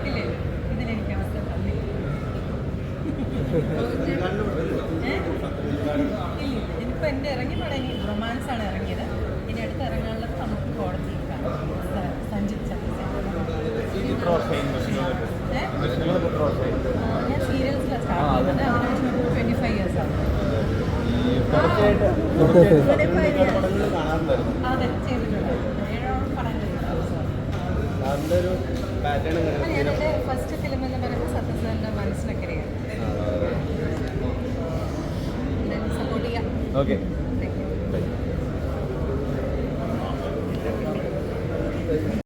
ഇല്ല ഇതിലെനിക്ക് അവസ്ഥ തന്നില്ല. ഇല്ല ഇനിയിപ്പോൾ എൻ്റെ ഇറങ്ങി പടം ഇനി റൊമാൻസാണ് ഇറങ്ങിയത്. ഇനി അടുത്ത് ഇറങ്ങാനുള്ളത് നമുക്ക് കോടതിയിൽ കാണാം. സഞ്ജിത് ഞാൻ സീരിയൽസിലാണ് സ്റ്റാർട്ട് ചെയ്യുന്നത്. അതിന് വെച്ച് നമുക്ക് 25 years ആണ്. അതെ ചെയ്തിട്ടുണ്ട്. 7 പടം ഞാനെൻ്റെ ഫസ്റ്റ് ഫിലിം എന്ന് പറയുന്നത് സത്യസാറിൻ്റെ മനസ്സിനക്കരയാണ്. സപ്പോർട്ട് ചെയ്യാം. ഓക്കെ.